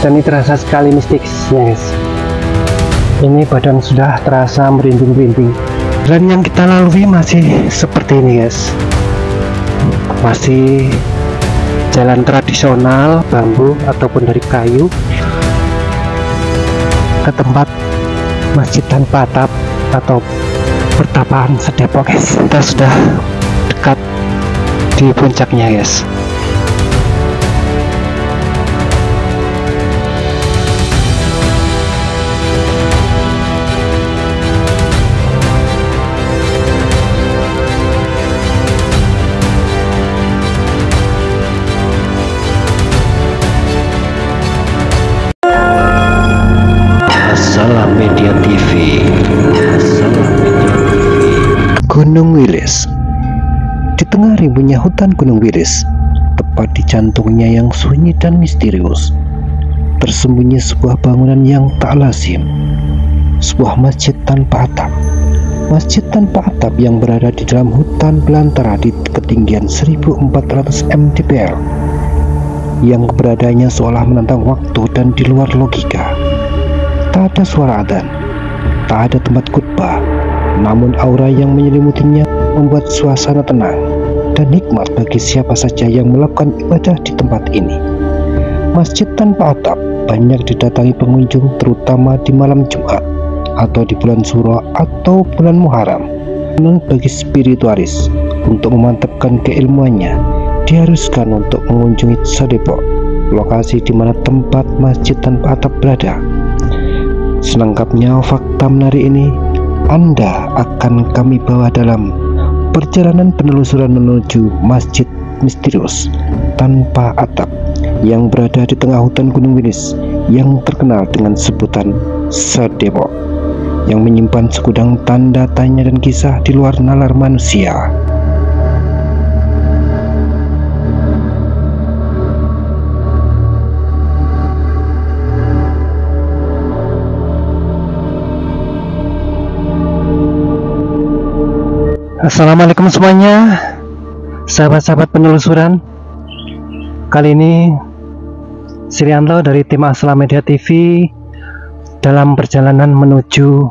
Dan ini terasa sekali mistisnya guys. Ini badan sudah terasa merinding-rinding. Dan yang kita lalui masih seperti ini guys, masih jalan tradisional bambu ataupun dari kayu ke tempat masjid tanpa atap atau pertapaan Sedepok guys. Kita sudah dekat di puncaknya guys. Salam Media TV. Gunung Wilis. Di tengah rimbunnya hutan Gunung Wilis, tepat di jantungnya yang sunyi dan misterius, tersembunyi sebuah bangunan yang tak lazim. Sebuah masjid tanpa atap. Masjid tanpa atap yang berada di dalam hutan belantara di ketinggian 1400 mdpl, yang keberadaannya seolah menantang waktu dan di luar logika. Tak ada suara adzan, tak ada tempat khutbah, namun aura yang menyelimutinya membuat suasana tenang dan nikmat bagi siapa saja yang melakukan ibadah di tempat ini. Masjid tanpa atap banyak didatangi pengunjung, terutama di malam Jumat atau di bulan Suro atau bulan Muharram. Namun bagi spiritualis untuk memantapkan keilmuannya, diharuskan untuk mengunjungi Sedepok, lokasi di mana tempat masjid tanpa atap berada. Selengkapnya fakta menarik ini Anda akan kami bawa dalam perjalanan penelusuran menuju masjid misterius tanpa atap yang berada di tengah hutan Gunung Wilis yang terkenal dengan sebutan Sedepok, yang menyimpan segudang tanda tanya dan kisah di luar nalar manusia. Assalamualaikum semuanya, sahabat-sahabat penelusuran. Kali ini Srianto dari tim Aslam Media TV dalam perjalanan menuju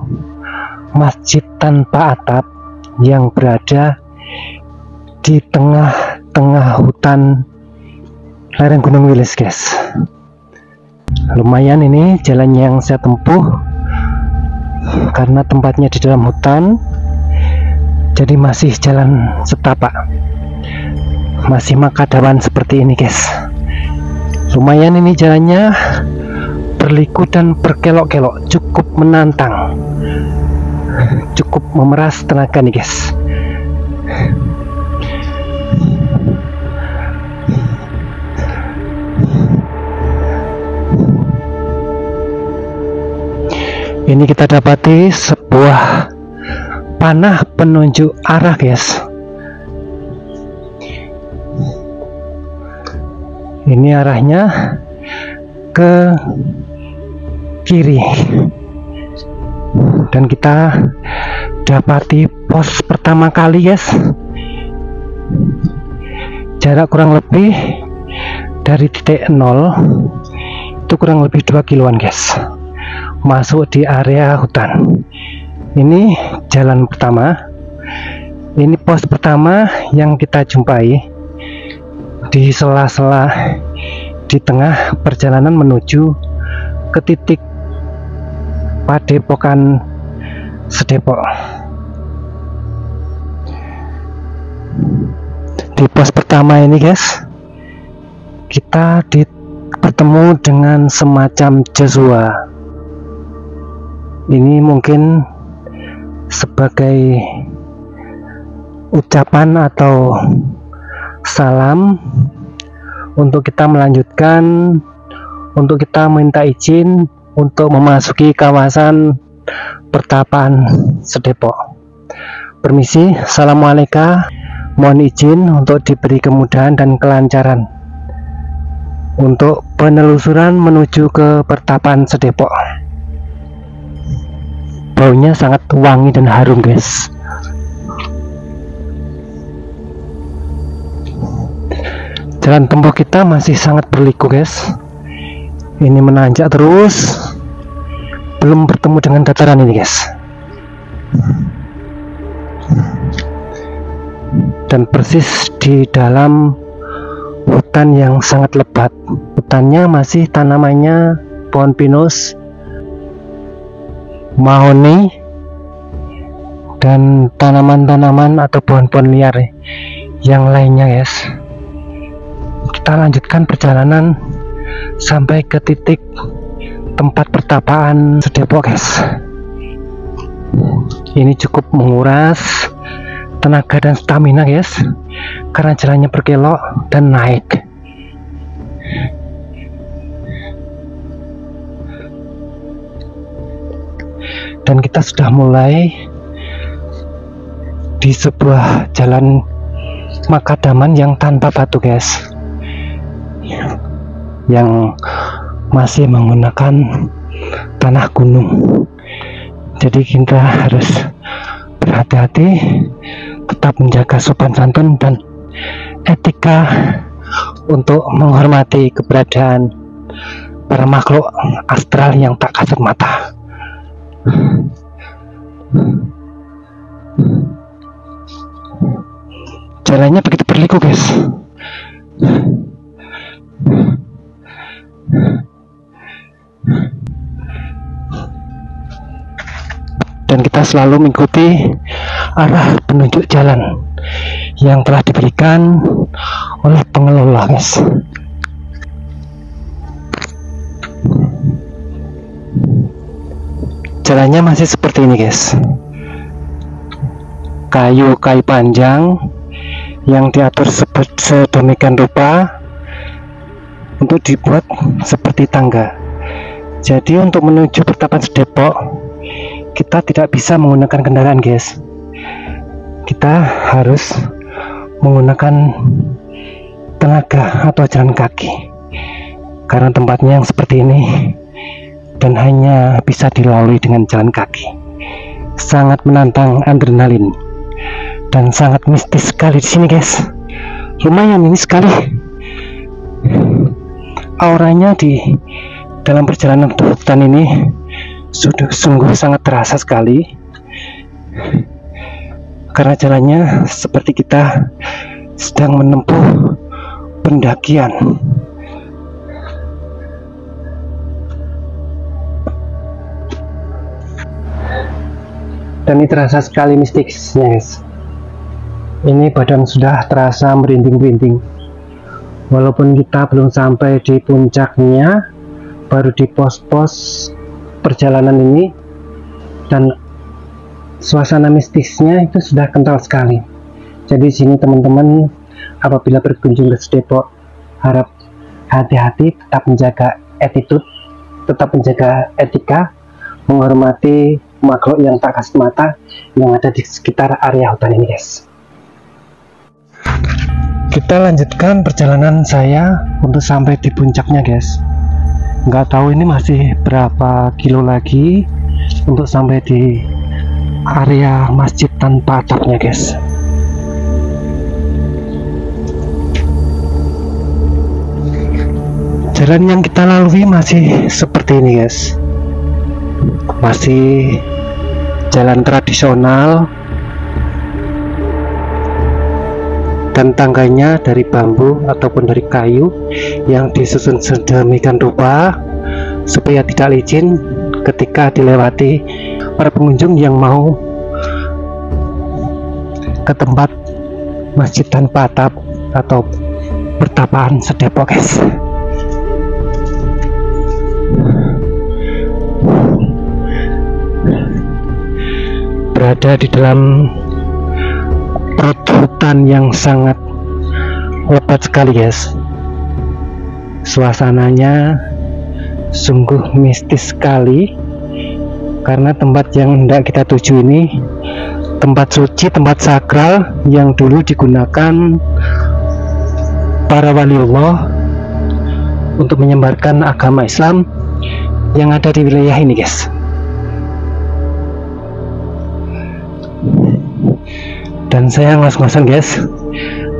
masjid tanpa atap yang berada di tengah-tengah hutan lereng Gunung Wilis guys. Lumayan ini jalan yang saya tempuh karena tempatnya di dalam hutan, jadi masih jalan setapak, masih makadawan seperti ini guys. Lumayan ini jalannya berliku dan berkelok-kelok, cukup menantang, cukup memeras tenaga nih guys. Ini kita dapati sebuah panah penunjuk arah guys. Ini arahnya ke kiri dan kita dapati pos pertama kali guys. Jarak kurang lebih dari titik 0 itu kurang lebih 2 kiloan guys, masuk di area hutan. Ini jalan pertama, ini pos pertama yang kita jumpai di sela-sela di tengah perjalanan menuju ke titik Padepokan Sedepok. Di pos pertama ini guys, kita bertemu dengan semacam Joshua. Ini mungkin sebagai ucapan atau salam untuk kita melanjutkan, untuk kita minta izin untuk memasuki kawasan pertapaan Sedepok. Permisi, assalamualaikum, mohon izin untuk diberi kemudahan dan kelancaran untuk penelusuran menuju ke pertapaan Sedepok. Baunya sangat wangi dan harum guys. Jalan tempuh kita masih sangat berliku guys. Ini menanjak terus, belum bertemu dengan dataran ini guys. Dan persis di dalam hutan yang sangat lebat. Hutannya masih tanamannya pohon pinus, mahoni, dan tanaman-tanaman atau pohon-pohon liar yang lainnya guys. Kita lanjutkan perjalanan sampai ke titik tempat pertapaan Sedepok guys. Ini cukup menguras tenaga dan stamina guys, karena jalannya berkelok dan naik. Dan kita sudah mulai di sebuah jalan makadaman yang tanpa batu guys, yang masih menggunakan tanah gunung. Jadi kita harus berhati-hati, tetap menjaga sopan santun dan etika untuk menghormati keberadaan para makhluk astral yang tak kasat mata. Jalannya begitu berliku guys. Dan kita selalu mengikuti arah penunjuk jalan yang telah diberikan oleh pengelola guys. Jalannya masih seperti ini guys, kayu-kayu panjang yang diatur sedemikian rupa untuk dibuat seperti tangga. Jadi untuk menuju pertapaan Sedepok kita tidak bisa menggunakan kendaraan guys, kita harus menggunakan tenaga atau jalan kaki, karena tempatnya yang seperti ini dan hanya bisa dilalui dengan jalan kaki. Sangat menantang adrenalin dan sangat mistis sekali di sini guys. Lumayan ini sekali auranya di dalam perjalanan hutan ini, sudah sungguh sangat terasa sekali, karena jalannya seperti kita sedang menempuh pendakian. Dan ini terasa sekali mistisnya guys. Ini badan sudah terasa merinding-merinding, walaupun kita belum sampai di puncaknya, baru di pos-pos perjalanan ini, dan suasana mistisnya itu sudah kental sekali. Jadi sini teman-teman apabila berkunjung ke Sedepok harap hati-hati, tetap menjaga attitude, tetap menjaga etika, menghormati makhluk yang tak kasat mata yang ada di sekitar area hutan ini guys. Kita lanjutkan perjalanan saya untuk sampai di puncaknya guys. Nggak tahu ini masih berapa kilo lagi untuk sampai di area masjid tanpa atapnya guys. Jalan yang kita lalui masih seperti ini guys, masih jalan tradisional dan tangganya dari bambu ataupun dari kayu yang disusun sedemikian rupa supaya tidak licin ketika dilewati para pengunjung yang mau ke tempat masjid tanpa atap atau pertapaan Sedepok guys. Berada di dalam perut hutan yang sangat lebat sekali guys. Suasananya sungguh mistis sekali, karena tempat yang hendak kita tuju ini tempat suci, tempat sakral yang dulu digunakan para waliullah untuk menyebarkan agama Islam yang ada di wilayah ini guys. Dan saya ngos-ngosan guys,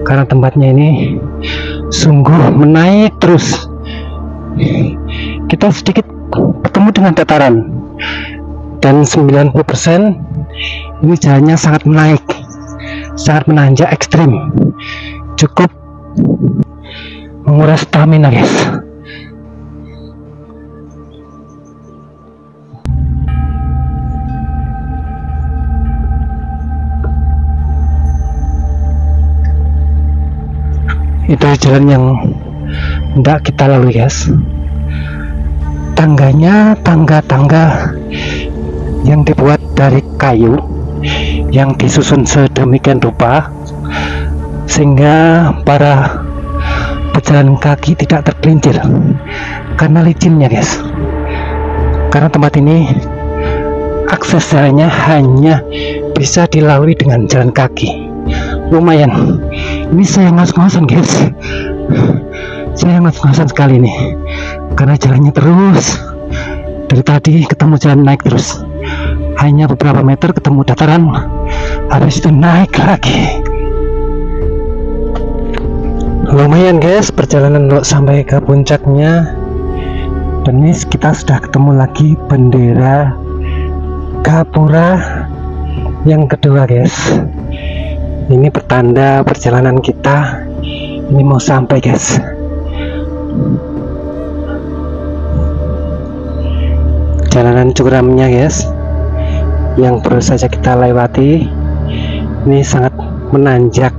karena tempatnya ini sungguh menaik terus. kita sedikit bertemu dengan dataran, dan 90% ini jalannya sangat menaik, sangat menanjak ekstrim, cukup menguras stamina guys. Itu jalan yang hendak kita lalui guys. Tangganya tangga-tangga yang dibuat dari kayu yang disusun sedemikian rupa sehingga para pejalan kaki tidak tergelincir karena licinnya guys. Karena tempat ini akses jalannya hanya bisa dilalui dengan jalan kaki. Lumayan, ini saya ngos-ngosan guys, saya ngos-ngosan sekali nih karena jalannya terus dari tadi ketemu jalan naik terus, hanya beberapa meter ketemu dataran, habis itu naik lagi. Lumayan guys perjalanan untuk sampai ke puncaknya, dan ini kita sudah ketemu lagi bendera Gapura yang kedua guys. Ini pertanda perjalanan kita ini mau sampai guys. Jalanan curamnya guys yang baru saja kita lewati ini sangat menanjak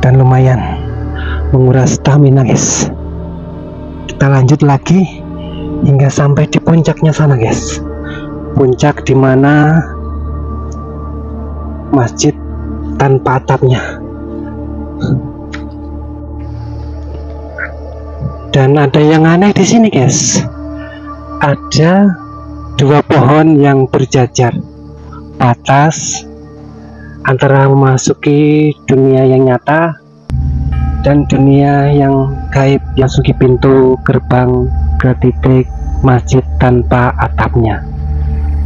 dan lumayan menguras stamina guys. Kita lanjut lagi hingga sampai di puncaknya sana guys. Puncak dimana masjid tanpa atapnya, dan ada yang aneh di sini guys. Ada dua pohon yang berjajar batas antara memasuki dunia yang nyata dan dunia yang gaib, yang memasuki pintu gerbang ke titik masjid tanpa atapnya.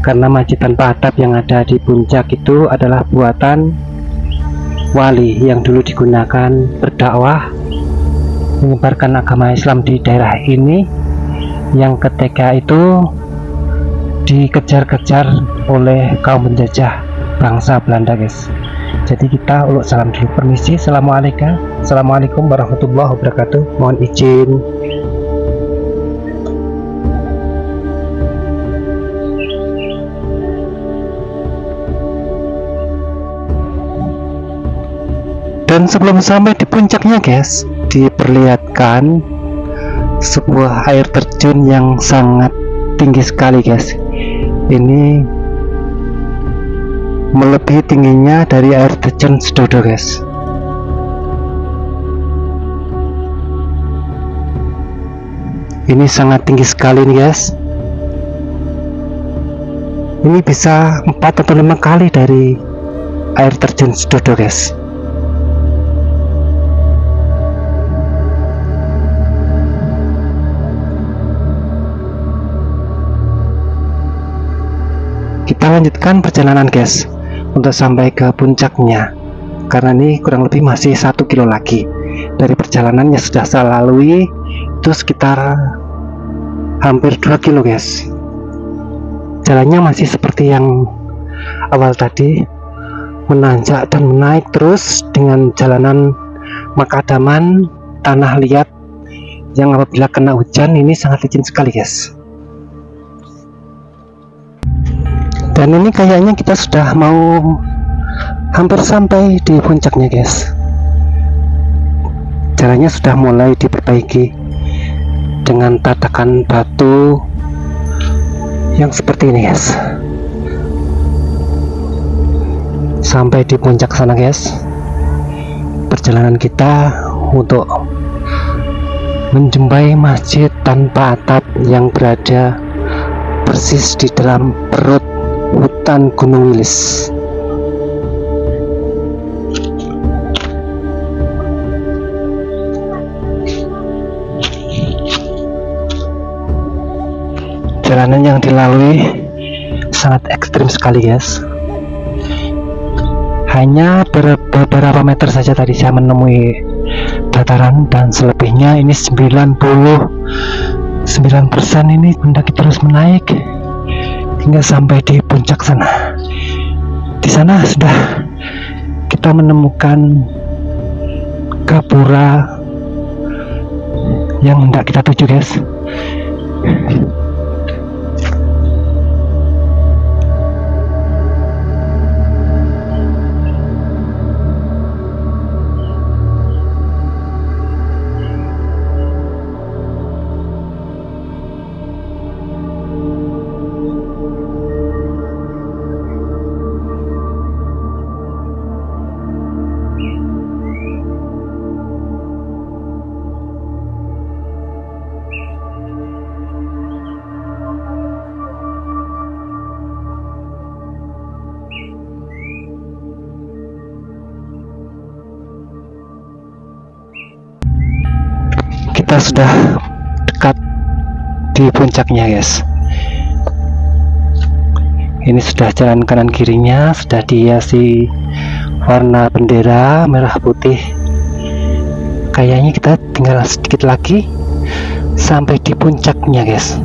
Karena masjid tanpa atap yang ada di puncak itu adalah buatan wali yang dulu digunakan berdakwah menyebarkan agama Islam di daerah ini, yang ketika itu dikejar-kejar oleh kaum penjajah bangsa Belanda guys. Jadi kita uluk salam dulu, permisi, assalamualaikum warahmatullahi wabarakatuh, mohon izin. Dan sebelum sampai di puncaknya guys, diperlihatkan sebuah air terjun yang sangat tinggi sekali guys. Ini melebihi tingginya dari air terjun Sedodo guys. Ini sangat tinggi sekali nih guys. Ini bisa 4 atau 5 kali dari air terjun Sedodo guys. Kita lanjutkan perjalanan guys untuk sampai ke puncaknya, karena ini kurang lebih masih 1 kilo lagi dari perjalanan yang sudah saya lalui. Itu sekitar hampir 2 kilo guys. Jalannya masih seperti yang awal tadi, menanjak dan menaik terus dengan jalanan makadaman, tanah liat yang apabila kena hujan ini sangat licin sekali guys. Dan ini kayaknya kita sudah mau hampir sampai di puncaknya guys. Jalannya sudah mulai diperbaiki dengan tatakan batu yang seperti ini guys. Sampai di puncak sana guys, perjalanan kita untuk menjumpai masjid tanpa atap yang berada persis di dalam perut hutan Gunung Wilis. Jalanan yang dilalui sangat ekstrim sekali guys. Hanya beberapa meter saja tadi saya menemui dataran, dan selebihnya ini 99% 9% ini mendaki terus menaik hingga sampai di puncak sana. Di sana sudah kita menemukan gapura yang hendak kita tuju, guys. Kita sudah dekat di puncaknya, guys. Ini sudah jalan kanan kirinya sudah dihiasi warna bendera merah putih. Kayaknya kita tinggal sedikit lagi sampai di puncaknya, guys.